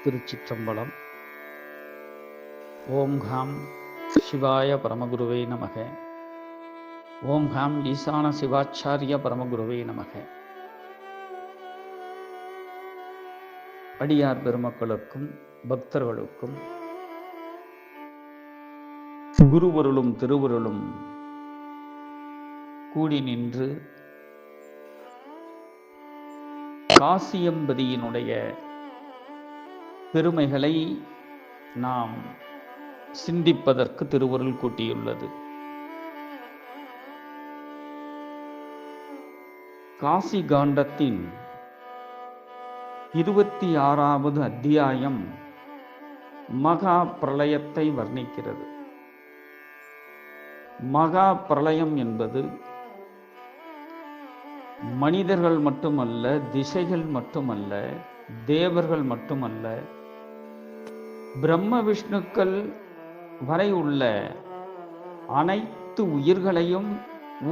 திருச்சிற்றம்பலம். ஓம் com சிவாய பரமகுருவே நமக. ஓம் com ஈசான சிவாச்சாரிய பரமகுருவே நமக. அடியார் பெருமக்களுக்கும் பக்தர்களுக்கும் குருவருளும் திருவருளும் கூடி நின்று காசியம்பதியினுடைய பெருமைகளை நாம் சிந்திப்பதற்கு திருவருள் கூட்டியுள்ளது. காசி காண்டத்தின் 26வது அத்தியாயம் மகா பிரளயத்தை வர்ணிக்கிறது. மகா பிரளயம் என்பது மனிதர்கள் மட்டுமல்ல, திசைகள் மட்டுமல்ல, தேவர்கள் மட்டுமல்ல, பிரம்ம விஷ்ணுக்கள் வரை உள்ள அனைத்து உயிர்களையும்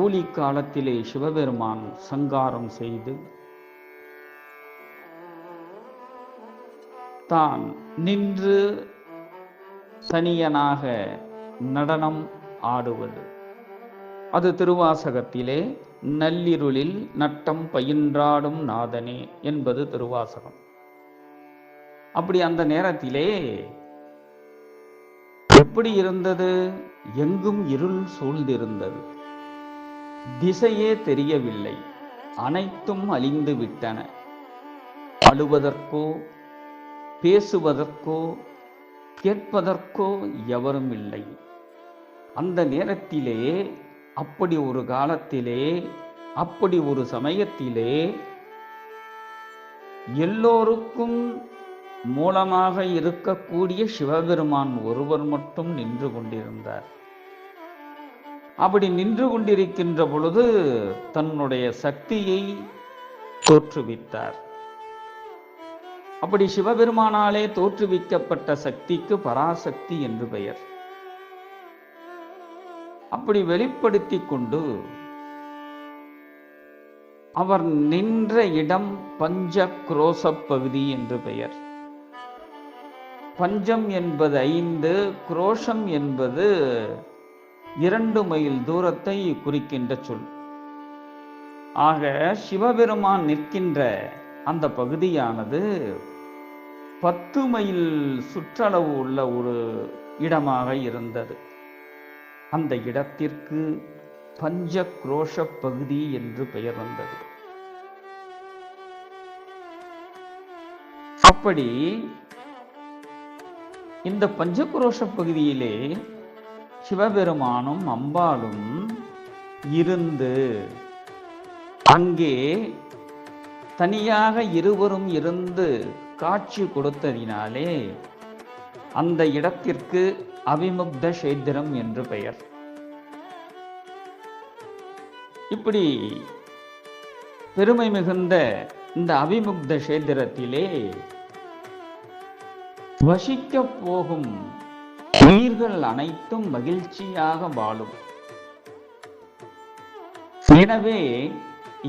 ஊழி காலத்திலே சிவபெருமான் சங்காரம் செய்து தான் நின்று தனியனாக நடனம் ஆடுவது. அது திருவாசகத்திலே நள்ளிருளில் நட்டம் பயின்றாடும் நாதனே என்பது திருவாசகம். அப்படி அந்த நேரத்திலே எப்படி இருந்தது? எங்கும் இருள் சூழ்ந்திருந்தது. திசையே தெரியவில்லை. அனைத்தும் அழிந்து விட்டன. அழுவதற்கோ பேசுவதற்கோ கேட்பதற்கோ எவரும் இல்லை. அந்த நேரத்திலே, அப்படி ஒரு காலத்திலே, அப்படி ஒரு சமயத்திலே எல்லோருக்கும் மூலமாக இருக்கக்கூடிய சிவபெருமான் ஒருவர் மட்டும் நின்று கொண்டிருந்தார். அப்படி நின்று கொண்டிருக்கின்ற பொழுது தன்னுடைய சக்தியை தோற்றுவித்தார். அப்படி சிவபெருமானாலே தோற்றுவிக்கப்பட்ட சக்திக்கு பராசக்தி என்று பெயர். அப்படி வெளிப்படுத்தி கொண்டு அவர் நின்ற இடம் பஞ்ச குரோச பகுதி என்று பெயர். பஞ்சம் என்பது 5, குரோஷம் என்பது 2 மைல் தூரத்தை குறிக்கின்ற சொல். ஆக சிவபெருமான் நிற்கின்ற அந்த பகுதியானது 10 மைல் சுற்றளவு உள்ள ஒரு இடமாக இருந்தது. அந்த இடத்திற்கு பஞ்ச குரோஷ பகுதி என்று பெயர் வந்தது. அப்படி இந்த பஞ்சகுரோஷ பகுதியிலே சிவபெருமானும் அம்பாளும் இருந்து அங்கே தனியாக இருவரும் இருந்து காட்சி கொடுத்ததினாலே அந்த இடத்திற்கு அவிமுக்த சேத்திரம் என்று பெயர். இப்படி பெருமை மிகுந்த இந்த அவிமுக்த சேத்திரத்திலே வசிக்க போகும் உயிர்கள் அனைத்தும் மகிழ்ச்சியாக வாழும். எனவே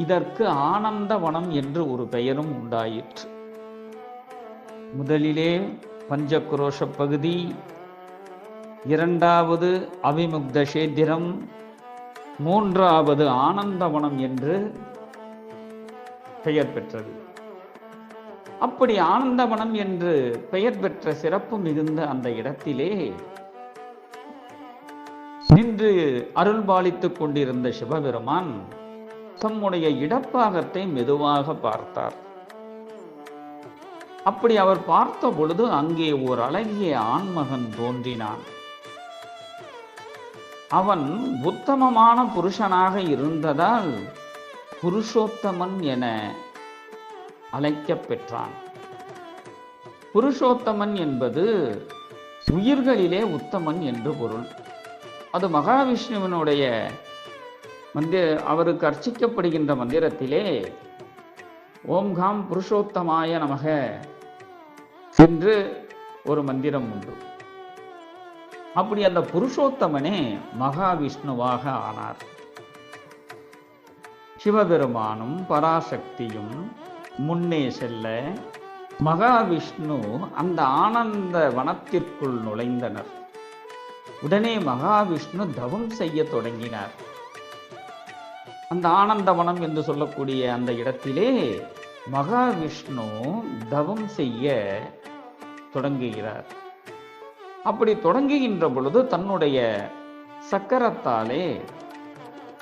இதற்கு ஆனந்தவனம் என்று ஒரு பெயரும் உண்டாயிற்று. முதலிலே பஞ்சகுரோஷ பகுதி, 2வது அவிமுக்த சேத்திரம், 3வது ஆனந்தவனம் என்று பெயர் பெற்றது. அப்படி ஆனந்தவனம் என்று பெயர் பெற்ற சிறப்பு மிகுந்த அந்த இடத்திலே நின்று அருள்பாலித்துக் கொண்டிருந்த சிவபெருமான் தம்முடைய இடப்பாகத்தை மெதுவாக பார்த்தார். அப்படி அவர் பார்த்த பொழுது அங்கே ஒரு அழகிய ஆண்மகன் தோன்றினான். அவன் உத்தமமான புருஷனாக இருந்ததால் புருஷோத்தமன் என அழைக்கப் பெற்றான். புருஷோத்தமன் என்பது உயிர்களிலே உத்தமன் என்று பொருள். அது மகாவிஷ்ணுவினுடைய அவருக்கு அர்ச்சிக்கப்படுகின்ற மந்திரத்திலே ஓம் காம் புருஷோத்தமாய நமக என்று ஒரு மந்திரம் உண்டு. அப்படி அந்த புருஷோத்தமனே மகாவிஷ்ணுவாக ஆனார். சிவபெருமானும் பராசக்தியும் முன்னே செல்ல மகாவிஷ்ணு அந்த ஆனந்த வனத்திற்குள் நுழைந்தனர். உடனே மகாவிஷ்ணு தவம் செய்ய தொடங்கினார். அந்த ஆனந்தவனம் என்று சொல்லக்கூடிய அந்த இடத்திலே மகாவிஷ்ணு தவம் செய்ய தொடங்குகிறார். அப்படி தொடங்குகின்ற பொழுது தன்னுடைய சக்கரத்தாலே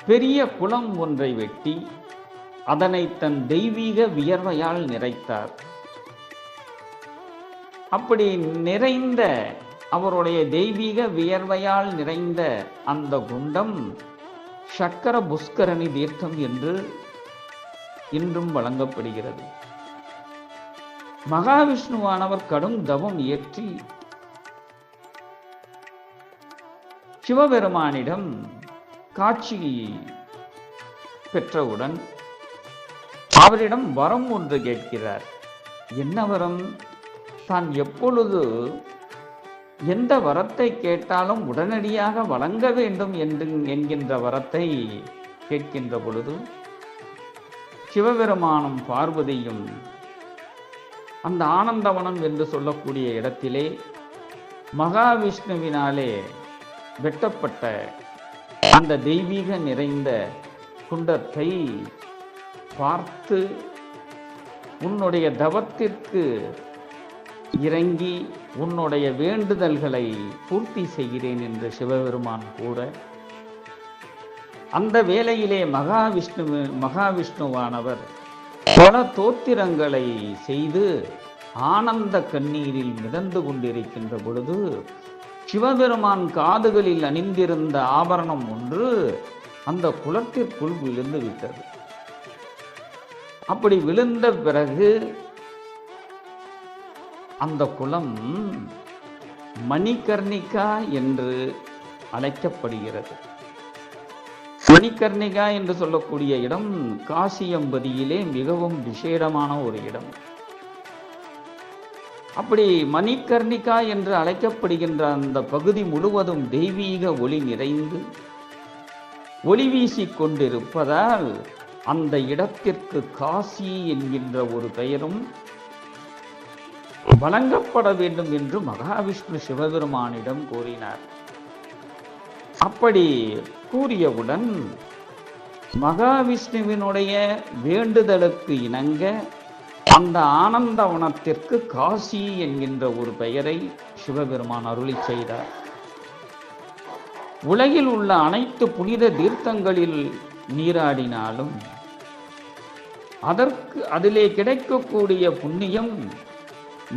பெரிய குளம் ஒன்றை வெட்டி அதனை தன் தெய்வீக வியர்வையால் நிறைத்தார். அப்படி நிறைந்த அவருடைய தெய்வீக வியர்வையால் நிறைந்த அந்த குண்டம் சக்கர புஷ்கரணி தீர்த்தம் என்று இன்றும் வழங்கப்படுகிறது. மகாவிஷ்ணுவானவர் கடும் தவம் இயற்றி சிவபெருமானிடம் காட்சி பெற்றவுடன் அவரிடம் வரம் ஒன்று கேட்கிறார். என்ன வரம்? தான் எப்பொழுது எந்த வரத்தை கேட்டாலும் உடனடியாக வழங்க வேண்டும் என்கின்ற வரத்தை கேட்கின்ற பொழுது சிவபெருமானும் பார்வதியும் அந்த ஆனந்தவனம் என்று சொல்லக்கூடிய இடத்திலே மகாவிஷ்ணுவினாலே வெட்டப்பட்ட அந்த தெய்வீக நிறைந்த குண்டத்தை பார்த்து உன்னுடைய தவத்திற்கு இறங்கி உன்னுடைய வேண்டுதல்களை பூர்த்தி செய்கிறேன் என்று சிவபெருமான் கூற, அந்த வேளையிலே மகாவிஷ்ணுவானவர் பல தோத்திரங்களை செய்து ஆனந்த கண்ணீரில் மிதந்து கொண்டிருக்கின்ற பொழுது சிவபெருமான் காதுகளில் அணிந்திருந்த ஆபரணம் ஒன்று அந்த குளத்திற்குள் விழுந்து விட்டது. அப்படி விழுந்த பிறகு அந்த குளம் மணிகர்ணிகா என்று அழைக்கப்படுகிறது. மணிகர்ணிகா என்று சொல்லக்கூடிய இடம் காசியம்பதியிலே மிகவும் விசேடமான ஒரு இடம். அப்படி மணிகர்ணிகா என்று அழைக்கப்படுகின்ற அந்த பகுதி முழுவதும் தெய்வீக ஒளி நிறைந்து ஒளி வீசிக் கொண்டிருப்பதால் அந்த இடத்திற்கு காசி என்கின்ற ஒரு பெயரும் வழங்கப்பட வேண்டும் என்று மகாவிஷ்ணு சிவபெருமானிடம் கூறினார். அப்படி கூறியவுடன் மகாவிஷ்ணுவினுடைய வேண்டுதலுக்கு இணங்க அந்த ஆனந்தவனத்திற்கு காசி என்கின்ற ஒரு பெயரை சிவபெருமான் அருளி செய்தார். உலகில் உள்ள அனைத்து புனித தீர்த்தங்களில் நீராடினாலும் அதிலே கிடைக்கக்கூடிய புண்ணியம்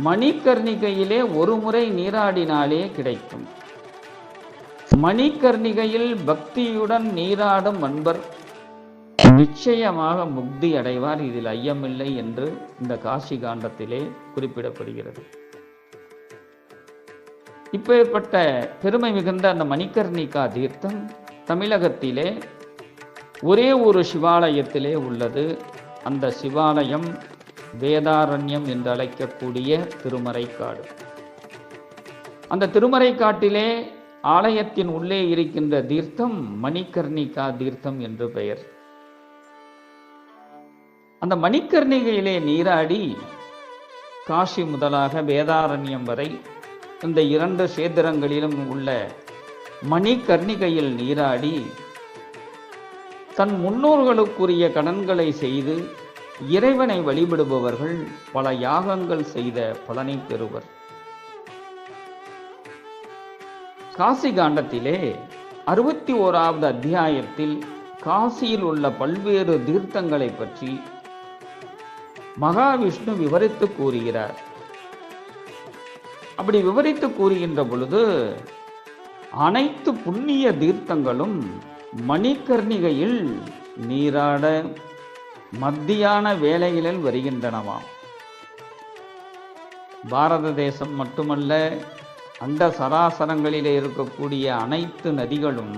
மணிகர்ணிகையிலே ஒரு முறை நீராடினாலே கிடைக்கும். மணிகர்ணிகையில் பக்தியுடன் நீராடும் அன்பர் நிச்சயமாக முக்தி அடைவார், இதில் ஐயமில்லை என்று இந்த காசி காண்டத்திலே குறிப்பிடப்படுகிறது. இப்பேற்பட்ட பெருமை மிகுந்த அந்த மணிகர்ணிகா தீர்த்தம் தமிழகத்திலே ஒரே ஒரு சிவாலயத்திலே உள்ளது. அந்த சிவாலயம் வேதாரண்யம் என்று அழைக்கக்கூடிய திருமறைக்காடு. அந்த திருமறைக்காட்டிலே ஆலயத்தின் உள்ளே இருக்கின்ற தீர்த்தம் மணிகர்ணிகா தீர்த்தம் என்று பெயர். அந்த மணிகர்ணிகையிலே நீராடி காசி முதலாக வேதாரண்யம் வரை இந்த இரண்டு சேத்திரங்களிலும் உள்ள மணிகர்ணிகையில் நீராடி தன் முன்னோர்களுக்குரிய கடன்களை செய்து இறைவனை வழிபடுபவர்கள் பல யாகங்கள் செய்த பலனை பெறுவர். காசி காண்டத்திலே 61வது அத்தியாயத்தில் காசியில் உள்ள பல்வேறு தீர்த்தங்களை பற்றி மகாவிஷ்ணு விவரித்து கூறுகிறார். அப்படி விவரித்து கூறுகின்ற பொழுது அனைத்து புண்ணிய தீர்த்தங்களும் மணிகர்ணிகையில் நீராட மத்தியான வேளைகளில் வருகின்றனவாம். பாரத தேசம் மட்டுமல்ல, அண்ட சராசரங்களிலே இருக்கக்கூடிய அனைத்து நதிகளும்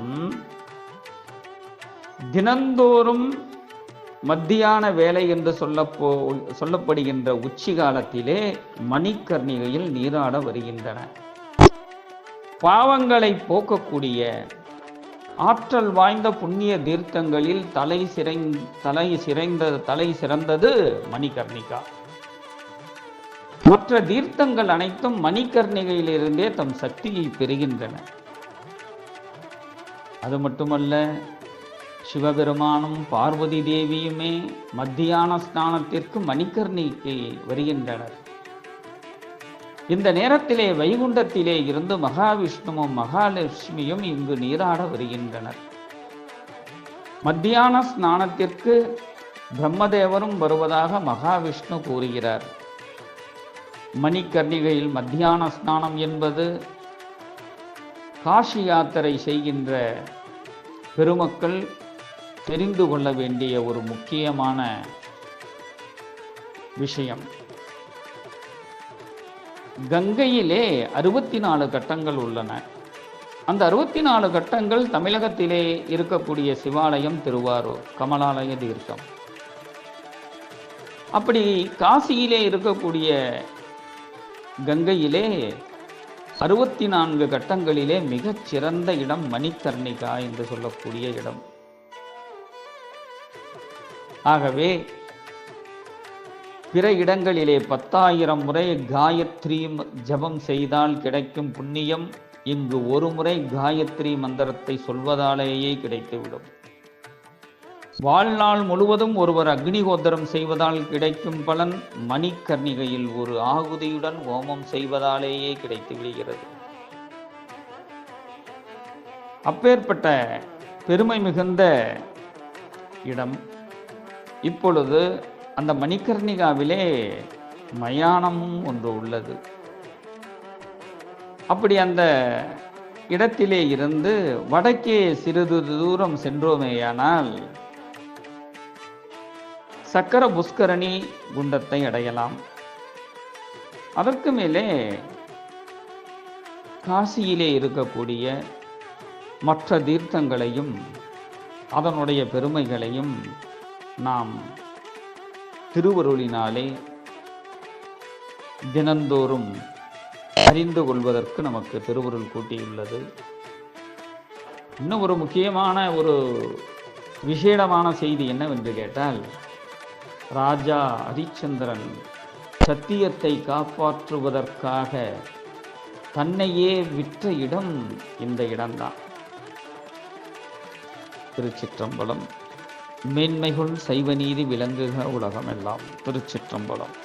தினந்தோறும் மத்தியான வேலை என்று சொல்லப்படுகின்ற உச்சி காலத்திலே மணிகர்ணிகையில் நீராட வருகின்றன. பாவங்களை போக்கக்கூடிய ஆற்றல் வாய்ந்த புண்ணிய தீர்த்தங்களில் தலை சிறந்தது மணிகர்ணிகா. மற்ற தீர்த்தங்கள் அனைத்தும் மணிகர்ணிகையிலிருந்தே தம் சக்தியை பெறுகின்றன. அது மட்டுமல்ல, சிவபெருமானும் பார்வதி தேவியுமே மத்தியான ஸ்நானத்திற்கு மணிகர்ணிகைக்கு வருகின்றனர். இந்த நேரத்திலே வைகுண்டத்திலே இருந்து மகாவிஷ்ணுவும் மகாலட்சுமியும் இங்கு நீராட வருகின்றனர். மத்தியான ஸ்நானத்திற்கு பிரம்மதேவரும் வருவதாக மகாவிஷ்ணு கூறுகிறார். மணிகர்ணிகையில் மத்தியான ஸ்நானம் என்பது காசி யாத்திரை செய்கின்ற பெருமக்கள் தெரிந்து கொள்ள வேண்டிய ஒரு முக்கியமான விஷயம். கங்கையிலே 64 கட்டங்கள் உள்ளன. அந்த 64 கட்டங்கள் தமிழகத்திலே இருக்கக்கூடிய சிவாலயம் திருவாரூர் கமலாலய தீர்த்தம். அப்படி காசியிலே இருக்கக்கூடிய கங்கையிலே 64 கட்டங்களிலே மிகச் சிறந்த இடம் மணிகர்ணிகா என்று சொல்லக்கூடிய இடம். ஆகவே பிற இடங்களிலே 10,000 முறை காயத்ரி ஜபம் செய்தால் கிடைக்கும் புண்ணியம் இங்கு ஒரு முறை காயத்ரி மந்திரத்தை சொல்வதாலேயே கிடைத்துவிடும். வாழ்நாள் முழுவதும் ஒருவர் அக்னிஹோத்திரம் செய்வதால் கிடைக்கும் பலன் மணிகர்ணிகையில் ஒரு ஆகுதியுடன் ஹோமம் செய்வதாலேயே கிடைத்து விடுகிறது. அப்பேற்பட்ட பெருமை மிகுந்த இடம். இப்பொழுது அந்த மணிகர்ணிகாவிலே மயானமும் ஒன்று உள்ளது. அப்படி அந்த இடத்திலே இருந்து வடக்கே சிறிது தூரம் சென்றோமேயானால் சக்கர புஷ்கரணி குண்டத்தை அடையலாம். அதற்கு மேலே காசியிலே இருக்கக்கூடிய மற்ற தீர்த்தங்களையும் அதனுடைய பெருமைகளையும் நாம் திருவருளினாலே தினந்தோறும் அறிந்து கொள்வதற்கு நமக்கு திருவருள் கூட்டியுள்ளது. இன்னும் ஒரு முக்கியமான ஒரு விசேடமான செய்தி என்னவென்று கேட்டால், ராஜா ஹரிச்சந்திரன் சத்தியத்தை காப்பாற்றுவதற்காக தன்னையே விற்ற இடம் இந்த இடம்தான். திருச்சிற்றம்பலம். மேன்மைகள் சைவநீதி விளங்குக உலகமெல்லாம். திருச்சிற்றம்பலம்.